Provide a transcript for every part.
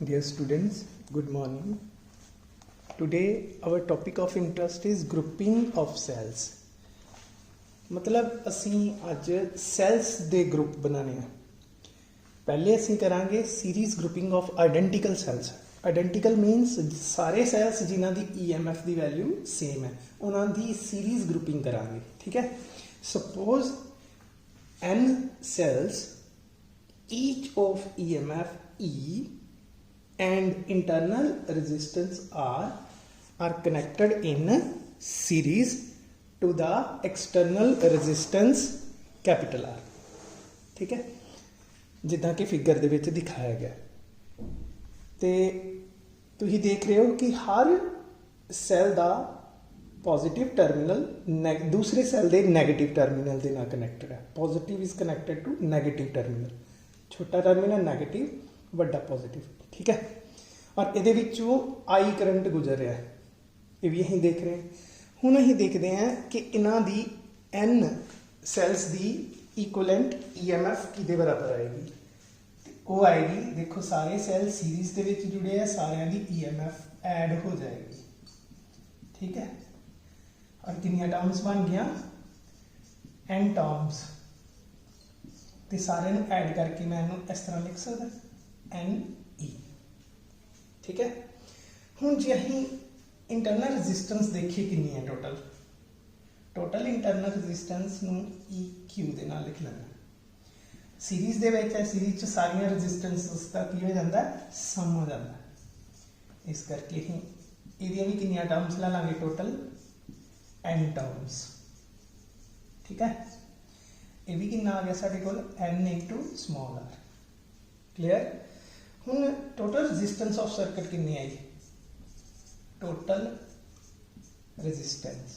Dear students, good morning. Today our topic of interest is grouping of cells. मतलब ਅਸੀਂ ਅੱਜ cells ਦੇ group ਬਣਾने हैं. पहले ਅਸੀਂ ਕਰਾਂਗੇ series grouping of identical cells. Identical means ਸਾਰੇ cells ਜਿਨ੍ਹਾਂ ਦੀ EMF ਦੀ value same ਹੈ ਉਹਨਾਂ ਦੀ series grouping ਕਰਾਂਗੇ. ਠੀਕ ਹੈ. Suppose n cells each of EMF E and internal resistance R are connected in series to the external resistance capital R. ठीक है, जिदा कि फिगर दे विच दिखाया गया ते तुसीं देख रहे हो कि हर सैल का पॉजिटिव टर्मिनल दूसरे सैल के नैगेटिव टर्मिनल के नाल कनैक्टेड है. Positive is connected to negative terminal. छोटा टर्मिनल नैगेटिव, बड़ा पॉजिटिव. ठीक है. और ये आई करंट गुजर रहा है, ये भी अं देख रहे हैं. हुण अं देखते हैं कि इन्हां दी एन सैल्स की इक्वलेंट EMF किहदे बराबर आएगी. वो आएगी, देखो सारे सैल सीरीज के विच जुड़े हैं, सारियां दी EMF ऐड हो जाएगी. ठीक है. और कितनी टर्म्स बन गया, n टर्म्स, तो सारे ऐड करके मैं इस तरह लिख सकता NE. ठीक है. हुण जे असीं इंटरनल रजिस्टेंस देखिए कितनी है टोटल इंटरनल रजिस्टेंस नूं EQ दे नाल लिख लेना. सीरीज दे विच है, सीरीज च सारियां रजिस्टेंस का की हो जाता है, सम हो जाता है. इस करके ही इहदियां भी कितनी टर्म्स ला लांगे, टोटल n टर्म्स. ठीक है. ये भी कितना आ गया साढ़े कोल n into small r. Clear. हुण टोटल रजिस्टेंस ऑफ सर्किट कितनी आई, टोटल रजिस्टेंस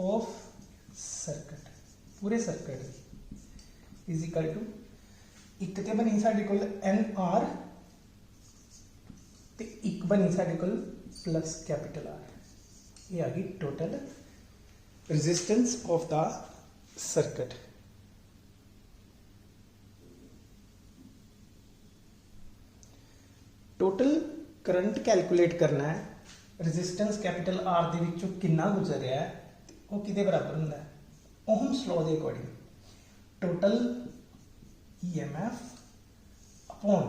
ऑफ सर्किट पूरे सर्किट इज इक्वल टू एक तो बनी साढ़े कोल NR ते एक बनी साढ़े कोल प्लस कैपिटल R. ये आ गई total resistance of the circuit. Total current calculate करना है, रजिस्टेंस कैपिटल R दे विचों कितना गुजर रहा है, वो किहदे बराबर होंदा है, ओहम्स लॉ के according. Total EMF upon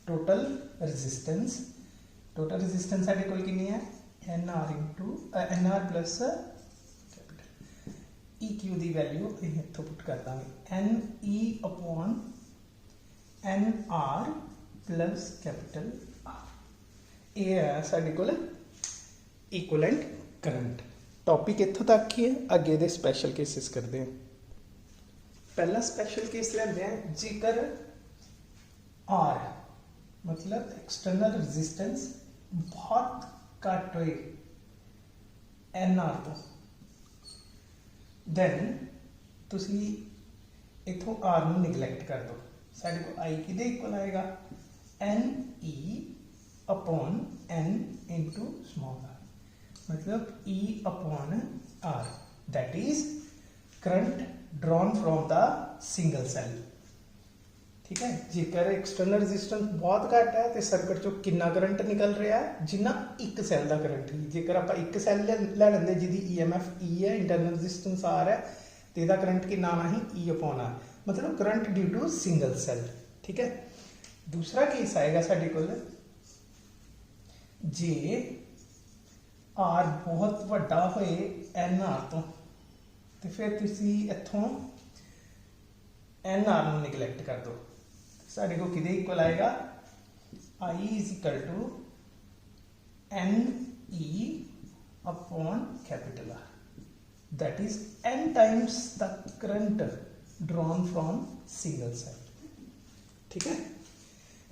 total resistance साडे कोल कितनी है, NR प्लस कैपिटल EQ की वैल्यू इत्थों पुट कर देंगे, NE upon NR plus capital R. ये है साढ़े कोल इक्वलेंट करंट. टॉपिक इत्थों तक ही है, अगे दे स्पैशल केसिस करते हैं. पहला स्पैशल केस लेंदे हैं, जेकर R मतलब एक्सटर्नल रजिस्टेंस बहुत घट होए NR तो, दैन तुसी इत्थों R नूं निगलैक्ट कर दो. साढ़े को I किहदे इक्वल आएगा, NE upon N into small r, मतलब E upon R, that is current drawn from the single cell. ठीक है. जेकर एक्सटर्नल रजिस्टेंस बहुत घट है तो सर्किट चो कितना करंट निकल रहा है, जिन्ना एक सैल का करंट ही. जेकर आप एक सैल ले लेंगे जिहदी EMF E है, इंटरनल रजिस्टेंस R है, तो यदा करंट कितना आना ही E अपॉन R, मतलब current due to single cell. ठीक है. दूसरा केस आएगा साढ़े कोल, जे R बहुत वड्डा होए NR तो फिर तुसी इत्थों NR नूं निगलैक्ट कर दो. साढ़े को किहदे इक्वल आएगा, I is equal to NE upon capital R, that is N times the current drawn from single cell. ठीक है.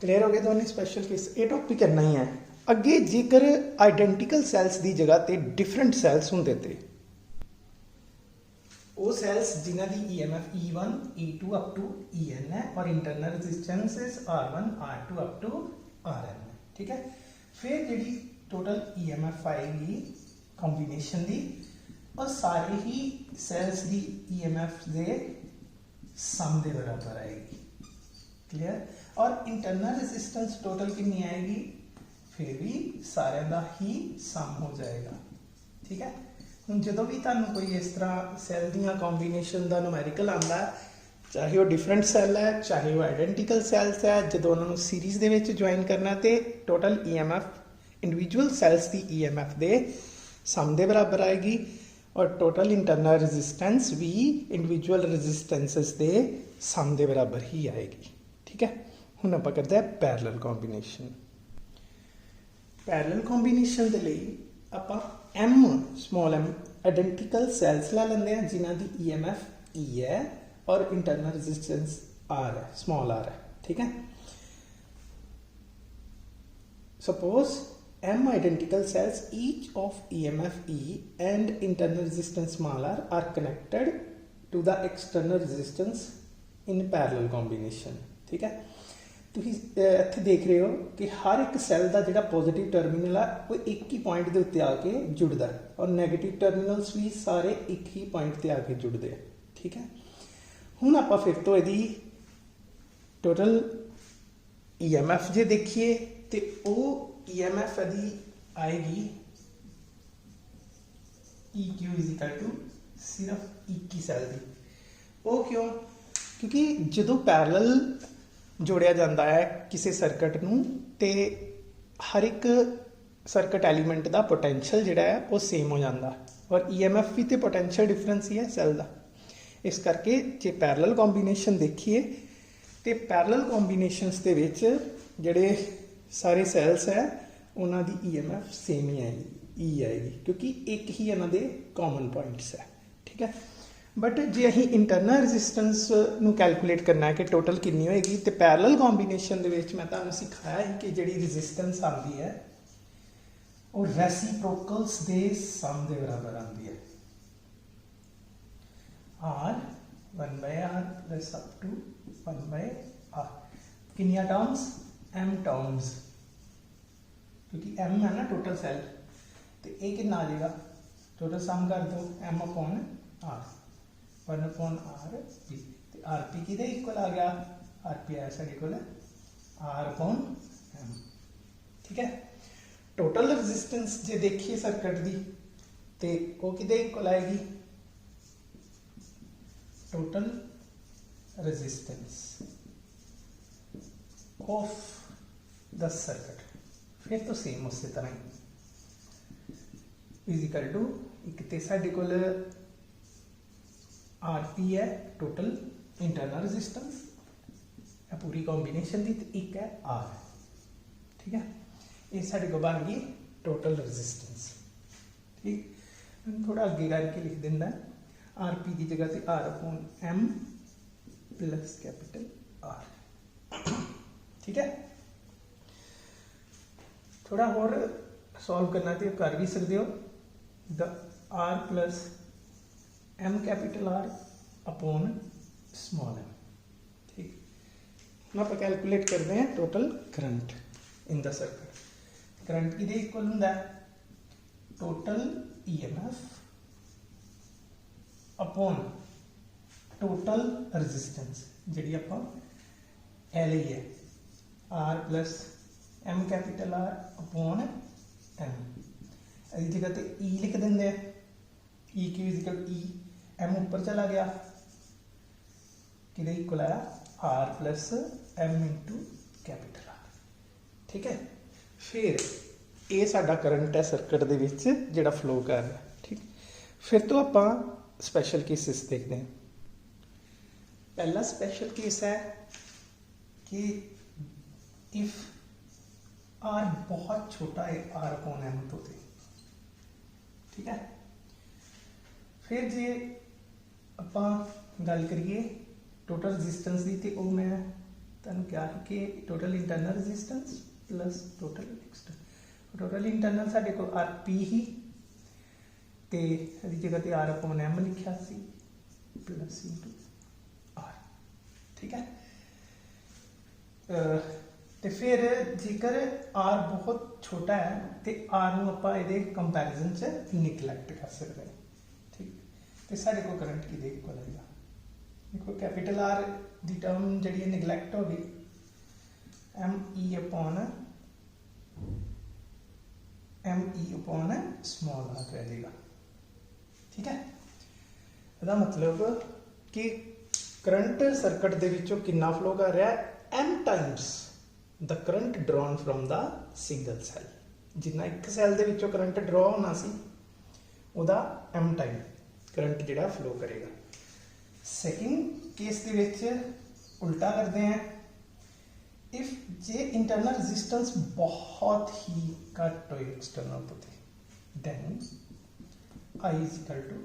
क्लियर हो गए दोनों स्पेशल केस. ये टॉपिक करना ही है. अगे जेकर आइडेंटिकल सैल्स की जगह ते डिफरेंट सैल्स होंदे ते वो सैल्स जिन्हां दी EMF E1 E2 up to EN है और internal resistances R1 R2 up to RN है. ठीक है. फिर जी टोटल EMF आएगी कॉम्बिनेशन दी, और सारे ही सैल्स की EMF दे सम दे बराबर आएगी. क्लियर। और इंटरनल रेजिस्टेंस टोटल कितनी आएगी, फिर भी सारे का ही सम हो जाएगा। ठीक है। हम जो भी तुहानू कोई इस तरह सैल दियाँ कॉम्बीनेशन का न्यूमैरिकल आता है, चाहे वो डिफरेंट सैल है चाहे वो आइडेंटिकल सैल्स है, जो उन्होंने सीरीज़ के ज्वाइन करना तो टोटल EMF इंडिविजुअल सैल्स की EMF के सम के बराबर आएगी, और टोटल इंटरनल रेजिस्टेंस भी इंडिविजुअल रेजिस्टेंसिस के सम के बराबर ही आएगी। ठीक है। हुण आपां करते हैं पैरेलल कॉम्बीनेशन। पैरेलल कॉम्बीनेशन के लिए आपां M small m identical cells ला लेंगे हैं जिन्हों की EMF E है और इंटरनल रेजिस्टेंस R है, स्मॉल r है। ठीक है। Suppose M identical cells, each of EMF E and internal resistance small r are connected to the external resistance in parallel combination। ठीक है। तुसीं इत्थे देख रहे हो कि हर एक सैल का जिहड़ा पॉजिटिव टर्मिनल है वो एक ही पॉइंट के उत्ते आके जुड़ता है, और नैगेटिव टर्मिनल्स भी सारे एक ही पॉइंट पर आके जुड़ते हैं। ठीक है। हुण आपां फिर तो इहदी टोटल EMF जे देखिए तो वो EMF यदि आएगी EQ = सिर्फ एक ही सैल की। वो क्यों? क्योंकि जो पैरेलल जोड़िया जाता है किसी सर्किट नूं ते हर एक सर्किट एलीमेंट का पोटेंशियल जिहड़ा है वो सेम हो जाता, और EMF भी तो पोटेंशियल डिफरेंस ही है सैल का। इस करके जे पैरेलल कॉम्बीनेशन देखिए तो पैरेलल कॉम्बीनेशनस दे विच जिहड़े सारे सैल्स है उन्हों की EMF सेम ही आएगी, E आएगी, क्योंकि एक ही इन्हों के कॉमन पॉइंट्स है। ठीक है। बट जे असीं इंटरनल रेजिस्टेंस नूं कैलकुलेट करना है कि टोटल कितनी होएगी, तो पैरेलल कॉम्बीनेशन दे विच मैं तुहानूं सिखाया है कि जिहड़ी रेजिस्टेंस आती है वो रेसिप्रोकल्स के सम के बराबर आती है। R 1/r plus up to 1/r कितनी टर्म्स, M टर्म्स, क्योंकि M है ना टोटल सैल, तो ये कितना आ जाएगा, टोटल सम कर दो M/R 1/RP, तो RP किहदे इक्वल आ गया, RP आया साडे कोल R/M। ठीक है। टोटल रेजिस्टेंस जे देखिए सर्किट की तो वो किहदे इक्वल आएगी, total resistance of the circuit, फिर तो सेम उस तरह ही = एक तो साडे कोल RP है टोटल इंटरनल रेजिस्टेंस पूरी कॉम्बीनेशन की, एक है R। ठीक है। ये साडे को बन गई टोटल रेजिस्टेंस। ठीक। थोड़ा अगे करके लिख देना, RP की जगह से R/M प्लस कैपिटल R। ठीक है। थोड़ा और सॉल्व करना तो कर भी सकते हो, the R plus M capital R upon small m। ठीक। हम आप कैलकुलेट करते हैं total current in the circuit. Current किहदे इक्वल हुंदा है, total EMF upon total resistance जिहड़ी आपां L ही है, R plus M capital R upon M। इस जगह ते E लिख देंगे हैं, EQ = E, M ऊपर चला गया कि इक्वल आया R plus M into capital R। ठीक है। फिर ये साडा करंट है सर्किट दे विच जिहड़ा फ्लो कर रहा है। ठीक। फिर तो आपां स्पैशल केसिस देखते हैं। पहला स्पैशल केस है कि इफ R बहुत छोटा है R/M तो थे। ठीक है। फिर जे आपां गल करिए टोटल रेजिस्टेंस की, तो वो मैं तुहानूं क्या है कि total internal resistance plus total external. Total internal साडे कोल RP ही, तो इसकी जगह पर R/M लिखा सी प्लस इंटू R। ठीक है। तो फिर जेकर R बहुत छोटा है तो R नूं आपां इहदे कंपैरिजन च निगलैक्ट कर सकते हैं। ठीक। तो साडे कोल करंट किहदे इक्वल आएगा, देखो कैपिटल R दी टर्म जिहड़ी निगलैक्ट हो गई M E upon small R रह जाएगा। ठीक है, ਇਹਦਾ मतलब कि करंट सर्किट ਦੇ ਵਿੱਚੋਂ कितना फ्लो कर रहा है m times the current drawn from the single cell. जिन्ना एक सैल ਦੇ ਵਿੱਚੋਂ करंट ड्रॉ होना सी ਉਹਦਾ m टाइम करंट ਜਿਹੜਾ फ्लो करेगा। सैकेंड केस ਦੇ ਵਿੱਚ उल्टा करते हैं, इफ जे इंटरनल रजिस्टेंस बहुत ही घट हो एक्सटर्नल तो then I is equal to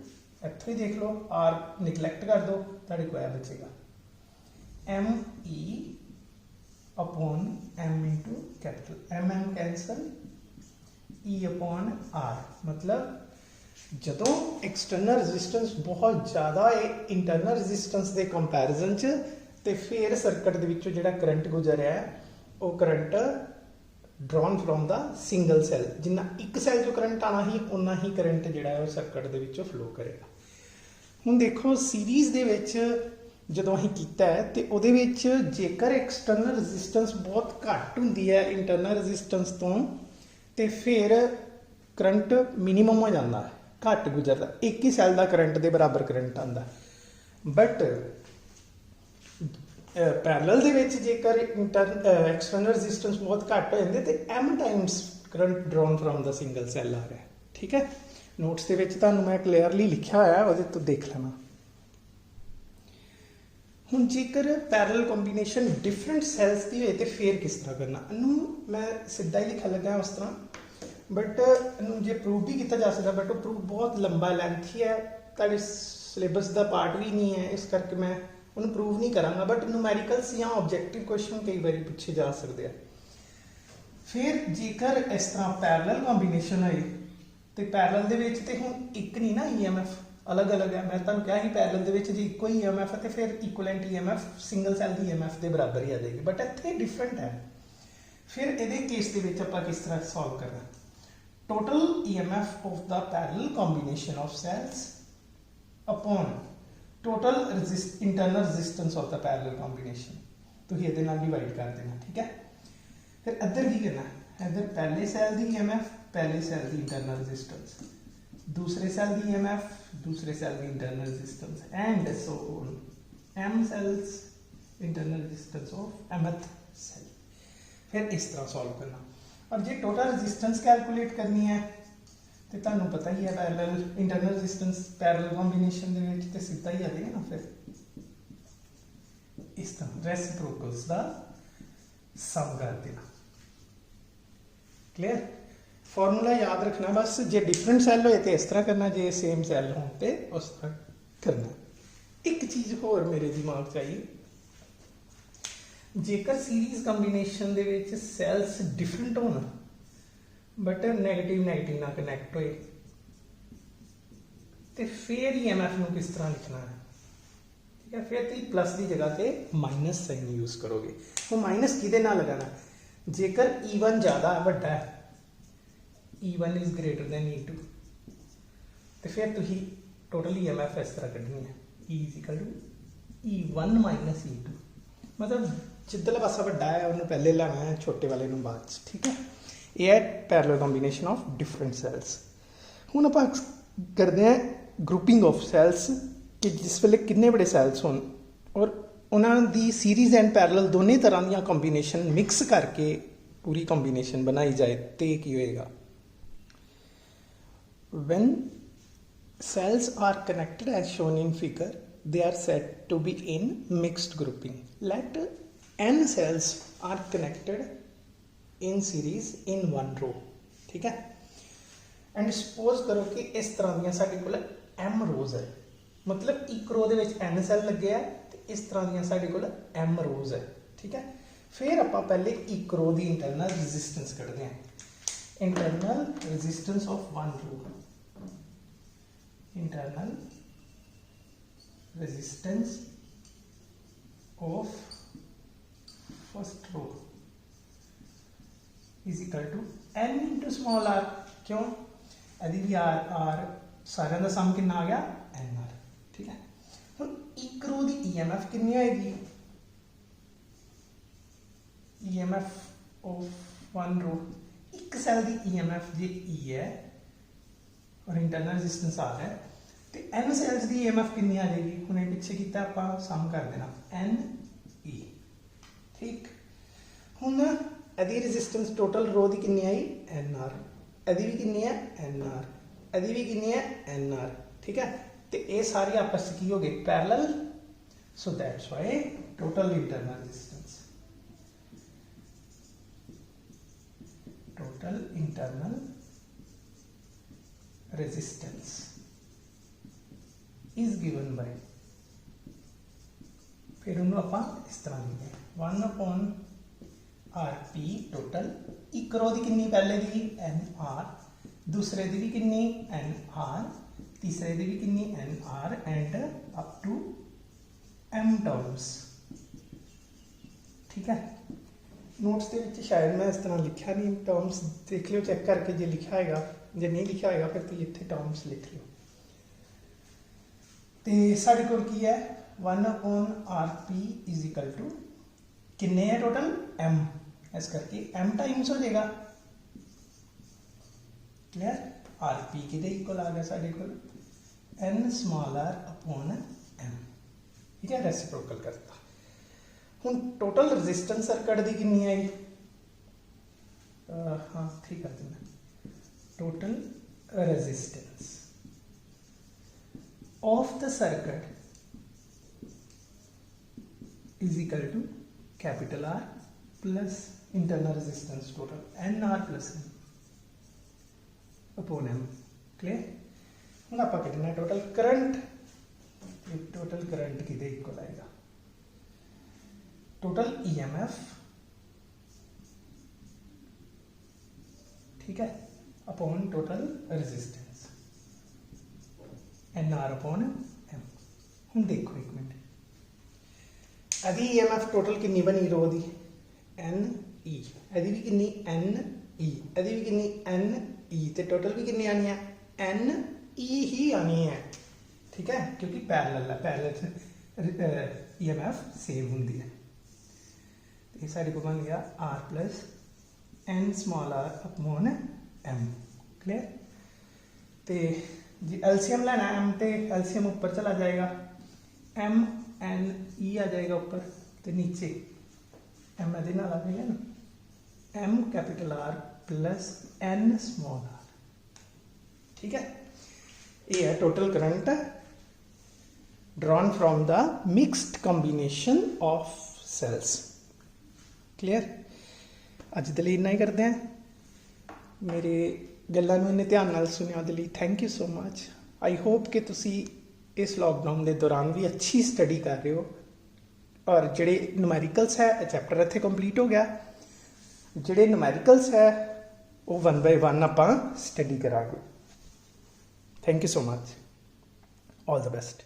इत्थों ही देख लो आर निगलैक्ट कर दो तुहाडे को बचेगा M E upon M into capital M cancel E upon R. मतलब जदों एक्सटर्नल रजिस्टेंस बहुत ज़्यादा है इंटरनल रजिस्टेंस के कंपैरिजन च तो फिर सर्किट के विचों जिहड़ा करंट गुजर है वो current drawn from the single cell, जिन्ना एक सैल जो करंट आना ही उन्ना ही करंट जिहड़ा है सर्किट के विचों फ्लो करेगा। हुण देखो सीरीज़ दे विच जदों असीं कीता है तो उहदे विच जेकर एक्सटर्नल रजिस्टेंस बहुत घट हुंदी है इंटरनल रजिस्टेंस तो फिर करंट मिनीमम हो जाता है, घट गुजरता, एक ही सैल का करंट के बराबर करंट आता। बट पैरेलल दे विच जेकर एक्सटर्नल रजिस्टेंस बहुत घट हो जाते तो m times current drawn from the single cell आ रहा है। ठीक है, नोट्स के विच तुहानूं मैं क्लीयरली लिखा होया है, वो तो देख लेना। हुण जेकर पैरेलल कॉम्बीनेशन डिफरेंट सैल्स की होए तो फिर किस तरह करना, इनू मैं सीधा ही लिखा लगा उस तरह, बट इनू जे प्रूव भी किया जा सकता, बट वो प्रूव बहुत लंबा लेंथी है, तुहाडे सिलेबस का पार्ट भी नहीं है, इस करके मैं उन्हें प्रूव नहीं कराँगा। बट न्यूमैरिकल्स या ऑब्जैक्टिव क्वेश्चन कई बार पूछे जा सकते हैं। फिर जेकर इस तरह पैरेलल कॉम्बीनेशन होए तो पैरेलल दे विच ते हुण एक नहीं ना EMF अलग अलग है। मैं तुहानूं कहा ही पैरेलल दे विच जे इक्को ही EMF है तो फिर इक्वलेंट EMF सिंगल सैल की EMF के बराबर ही आ जाएगी, बट इत्थे डिफरेंट है। फिर इहदे केस दे विच आपां किस तरह सॉल्व करना, total EMF of the parallel combination of cells upon total internal resistance of the parallel combination, तो ये डिवाइड कर देना। ठीक है, फिर इधर की करना, इधर पहले सैल की EMF पहले सैल की इंटरनल रजिस्टेंस, दूसरे सैल की EMF दूसरे सैल की internal resistance and so on m cells internal resistance of mth cell. फिर इस तरह सॉल्व करना। और जो टोटल रजिस्टेंस कैलकुलेट करनी है तो तुहानूं पता ही है parallel internal resistance parallel combination दे विच ते सीधा ही आ जाएगा ना। फिर इस तरह रेसिप्रोकल्स का सम कर देना। क्लियर, फॉर्मूला याद रखना बस, जे डिफरेंट सैल होए तो इस तरह करना, जे सेम सैल हो तो उस तरह करना। एक चीज़ होर मेरे दिमाग च आई, जेकर सीरीज़ कंबीनेशन दे विच सैल्स डिफरेंट होना बट नैगेटिव नैगेटिव ना कनैक्ट होए तो फिर EMF नूं किस तरह लिखना है। ठीक है, फिर तुसीं प्लस की जगह पे माइनस साइन यूज़ करोगे। वो माइनस किहदे नाल लगाना, जेकर E1 ज़्यादा वड्डा है, E1 is greater than E2 तो फिर तुसीं टोटल EMF इस तरह कढ़नी है, E is equal to E1 minus E2। मतलब जिधरला पासा वड्डा है उन्हें पहले लाना है, छोटे वाले नूं बाद च। ठीक है, ये है parallel combination of different cells. हुण आपां करते हैं ग्रुपिंग ऑफ सैल्स कि जिस वेले कितने बड़े सैल्स होन और उन्होंने दी सीरीज़ एंड पैरेलल दोनों तरह दी कॉम्बीनेशन मिक्स करके पूरी कॉम्बीनेशन बनाई जाए तो की होएगा। When cells are connected as shown in figure, they are said to be in mixed grouping. Let n cells are connected in series in one row. ठीक है, एंड सपोज करो कि इस तरह दी साडे कोल m रोज है, मतलब एक रो दे विच n सैल लगे है तो इस तरह दी साडे कोल m रोज है। ठीक है, फिर आपां पहले एक रो दी इंटरनल रजिस्टेंस कढदे हैं, internal resistance of one row, internal resistance of first row is equal to n into small r। क्यों, यदि भी r सारे का सम कितना आ गया nr। ठीक है, हम एक रो की EMF कितनी आएगी, EMF ऑफ वन रो एक सैल की EMF जे E है और इंटरनल रेजिस्टेंस R है तो N सैल्स की EMF कितनी आ जाएगी हमने पिछे किया आप सम कर देना NE ठीक हुण यदि रेजिस्टेंस टोटल रो की कितनी आई NR यदि भी कितनी है NR यदि भी कितनी है NR ठीक है तो ये सारी आपस की हो गई parallel so that's why total internal resistance total internal resistance is given by फिर उन्होंने आप इस तरह लिखे 1 upon RP टोटल एक रो की कितनी पहले दी NR दूसरे दी भी कितनी NR तीसरे दी भी कितनी NR and up to M terms ठीक है नोट्स के शायद मैं इस तरह लिखा नहीं टर्म्स देख लियो चेक करके जो लिखा है जो नहीं लिखा है फिर तो इतने टर्म्स लिख लियो तो साढ़े को की है 1 upon RP is equal to किन्ने है टोटल M इस करके M टाइम्स हो जाएगा क्लियर RP कि इक्वल आ गया साढ़े को N small r upon M ठीक है रेसिप्रोकल करता हुण टोटल रेजिस्टेंस सर्किट की कितनी आई हाँ ठीक कर देना total resistance of the circuit is equal to capital R plus internal resistance total NR plus M upon M clear हुण आपां कढना टोटल करंट किहदे इक्वल आएगा टोटल EMF ठीक है upon total resistance NR upon M हम देखो एक मिनट यदि EMF टोटल कितनी बनी रो दी NE यदि भी कितनी NE यदि भी कितनी NE तो टोटल भी कितनी आनी है NE ही आनी है ठीक है क्योंकि पैरेलल है पैरेलल EMF सेम होंगी है ये साइड को बन गया R प्लस N small r upon M clear तो जी एलसीएम लेना M तो एलसीएम ऊपर चला जाएगा M N E आ जाएगा ऊपर तो नीचे M एदे नाल आ जाएगा ना M कैपिटल R प्लस N स्मॉल r ठीक है ये है total current drawn from the mixed combination of cells clear अज के लिए इन्ना ही करते हैं मेरे गल्लां नूं इन्ने ध्यान नाल सुनिया दे लई thank you so much I hope कि तुसी इस लॉकडाउन के दौरान भी अच्छी स्टडी कर रहे हो और जिहड़े न्यूमेरिकल्स है चैप्टर इत्थे कंप्लीट हो गया जिहड़े न्यूमेरिकल्स है वो 1 by 1 आपां स्टडी करांगे thank you so much all the best